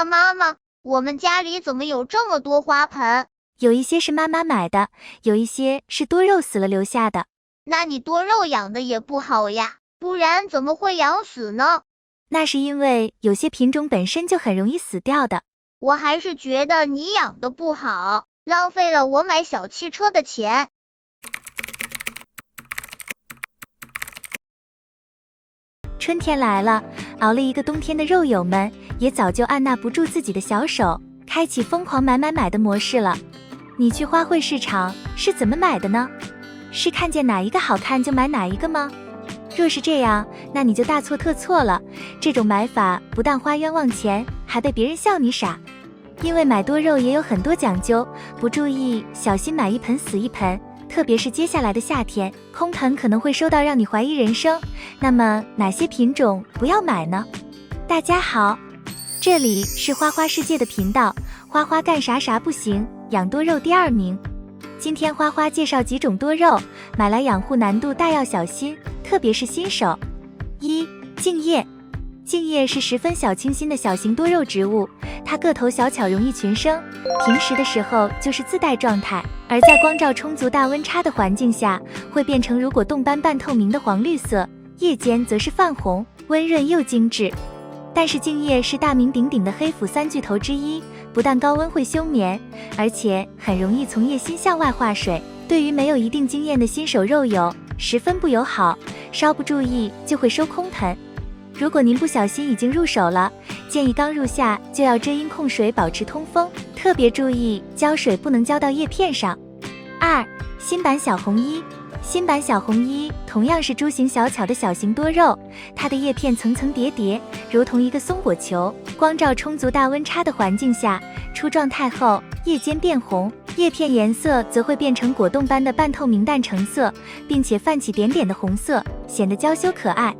妈妈，我们家里怎么有这么多花盆？有一些是妈妈买的，有一些是多肉死了留下的。那你多肉养的也不好呀，不然怎么会养死呢？那是因为有些品种本身就很容易死掉的。我还是觉得你养的不好，浪费了我买小汽车的钱。春天来了，熬了一个冬天的肉友们也早就按捺不住自己的小手，开启疯狂买的模式了。你去花卉市场是怎么买的呢？是看见哪一个好看就买哪一个吗？若是这样，那你就大错特错了。这种买法不但花冤枉钱，还被别人笑你傻。因为买多肉也有很多讲究，不注意小心买一盆死一盆，特别是接下来的夏天，空盆可能会收到让你怀疑人生。那么哪些品种不要买呢？大家好，这里是花花世界的频道，花花干啥不行，养多肉第2名。今天花花介绍几种多肉，买来养护难度大要小心，特别是新手。1. 茎叶。茎叶是十分小清新的小型多肉植物，它个头小巧，容易群生，平时的时候就是自带状态，而在光照充足、大温差的环境下，会变成如果冻般半透明的黄绿色，叶间则是泛红，温润又精致。但是茎叶是大名鼎鼎的黑腐3巨头之一，不但高温会休眠，而且很容易从叶心向外化水，对于没有一定经验的新手肉友十分不友好，稍不注意就会收空盆。如果您不小心已经入手了，建议刚入夏就要遮阴控水，保持通风，特别注意浇水不能浇到叶片上。2. 新版小红衣。新版小红衣同样是株型小巧的小型多肉，它的叶片层层叠叠，如同一个松果球，光照充足、大温差的环境下，出状态后叶间变红，叶片颜色则会变成果冻般的半透明淡橙色，并且泛起点点的红色，显得娇羞可爱。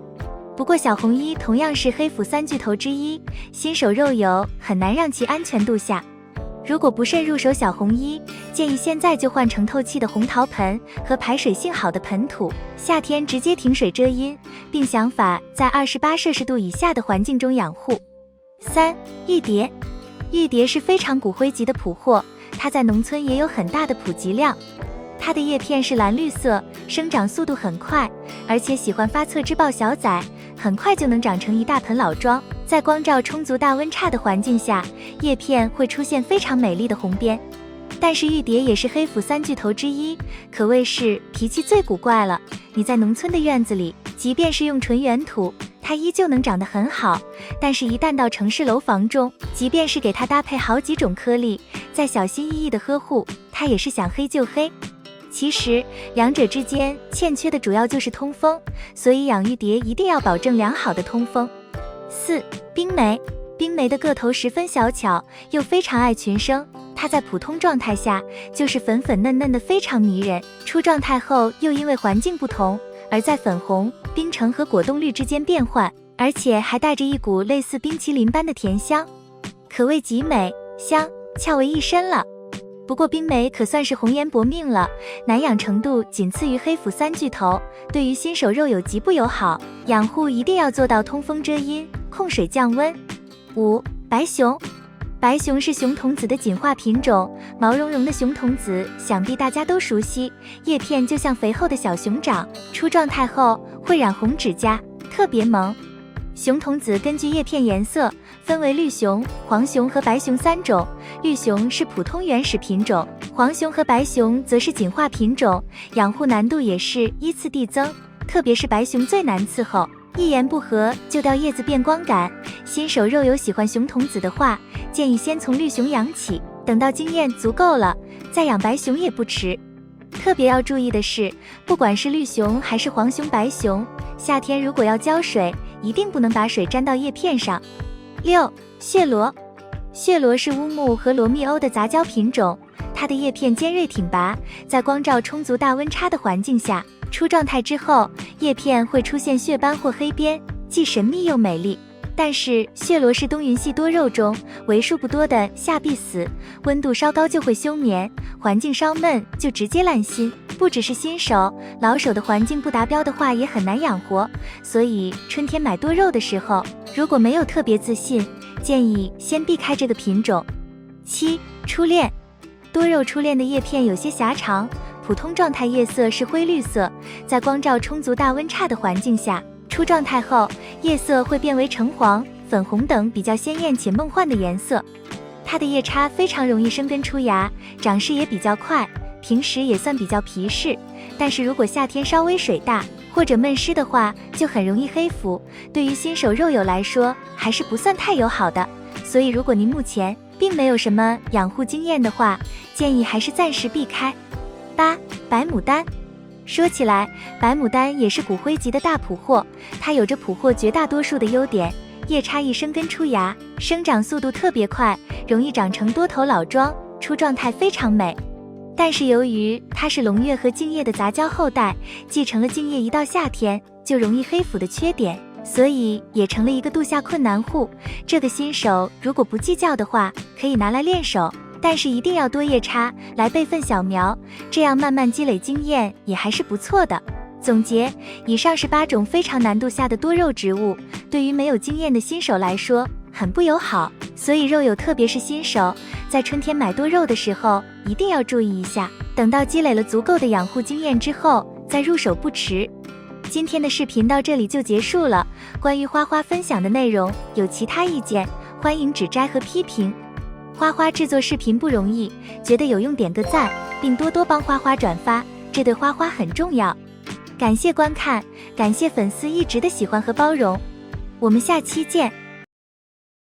不过小红衣同样是黑腐3巨头之一，新手肉友很难让其安全度下。如果不慎入手小红衣，建议现在就换成透气的红陶盆和排水性好的盆土，夏天直接停水遮阴，并想法在28摄氏度以下的环境中养护。3. 玉蝶。玉蝶是非常骨灰级的普货，它在农村也有很大的普及量。它的叶片是蓝绿色，生长速度很快，而且喜欢发侧枝抱小崽，很快就能长成一大盆老桩。在光照充足、大温差的环境下，叶片会出现非常美丽的红边。但是玉蝶也是黑腐3巨头之一，可谓是脾气最古怪了。你在农村的院子里，即便是用纯原土，它依旧能长得很好，但是一旦到城市楼房中，即便是给它搭配好几种颗粒，再小心翼翼的呵护，它也是想黑就黑。其实两者之间欠缺的主要就是通风，所以养玉蝶一定要保证良好的通风。4. 冰梅。冰梅的个头十分小巧，又非常爱群生，它在普通状态下就是粉粉嫩嫩的，非常迷人，出状态后又因为环境不同，而在粉红、冰橙和果冻绿之间变换，而且还带着一股类似冰淇淋般的甜香，可谓极美香俏为一身了。不过冰梅可算是红颜薄命了，难养程度仅次于黑腐3巨头，对于新手肉友极不友好，养护一定要做到通风遮阴、控水降温。5. 白熊。白熊是熊童子的进化品种，毛茸茸的熊童子想必大家都熟悉，叶片就像肥厚的小熊掌，出状态后会染红指甲，特别萌。熊童子根据叶片颜色分为绿熊、黄熊和白熊3种，绿熊是普通原始品种，黄熊和白熊则是进化品种，养护难度也是依次递增，特别是白熊最难伺候，一言不合就掉叶子变光感。新手肉友喜欢熊童子的话，建议先从绿熊养起，等到经验足够了，再养白熊也不迟。特别要注意的是，不管是绿熊还是黄熊、白熊，夏天如果要浇水，一定不能把水沾到叶片上。6. 血罗。血罗是乌木和罗密欧的杂交品种，它的叶片尖锐挺拔，在光照充足、大温差的环境下，出状态之后，叶片会出现血斑或黑边，既神秘又美丽。但是血罗是冬云系多肉中为数不多的夏必死，温度稍高就会休眠，环境稍闷就直接烂心。不只是新手，老手的环境不达标的话也很难养活。所以春天买多肉的时候，如果没有特别自信，建议先避开这个品种。7. 初恋。多肉初恋的叶片有些狭长，普通状态叶色是灰绿色，在光照充足、大温差的环境下，出状态后叶色会变为橙黄、粉红等比较鲜艳且梦幻的颜色。它的叶叉非常容易生根出芽，长势也比较快，平时也算比较皮实，但是如果夏天稍微水大或者闷湿的话，就很容易黑腐，对于新手肉友来说还是不算太友好的。所以如果您目前并没有什么养护经验的话，建议还是暂时避开。8. 白牡丹。说起来，白牡丹也是骨灰级的大普货，它有着普货绝大多数的优点，叶叉一生根出芽，生长速度特别快，容易长成多头老桩，出状态非常美。但是由于它是龙月和茎叶的杂交后代，继承了茎叶一到夏天就容易黑腐的缺点，所以也成了一个度夏困难户。这个新手如果不计较的话，可以拿来练手，但是一定要多叶插来备份小苗，这样慢慢积累经验也还是不错的。总结，以上是8种非常难度下的多肉植物，对于没有经验的新手来说很不友好，所以肉友特别是新手，在春天买多肉的时候一定要注意一下，等到积累了足够的养护经验之后再入手不迟。今天的视频到这里就结束了，关于花花分享的内容有其他意见，欢迎指摘和批评。花花制作视频不容易，觉得有用点个赞，并多多帮花花转发，这对花花很重要。感谢观看，感谢粉丝一直的喜欢和包容，我们下期见。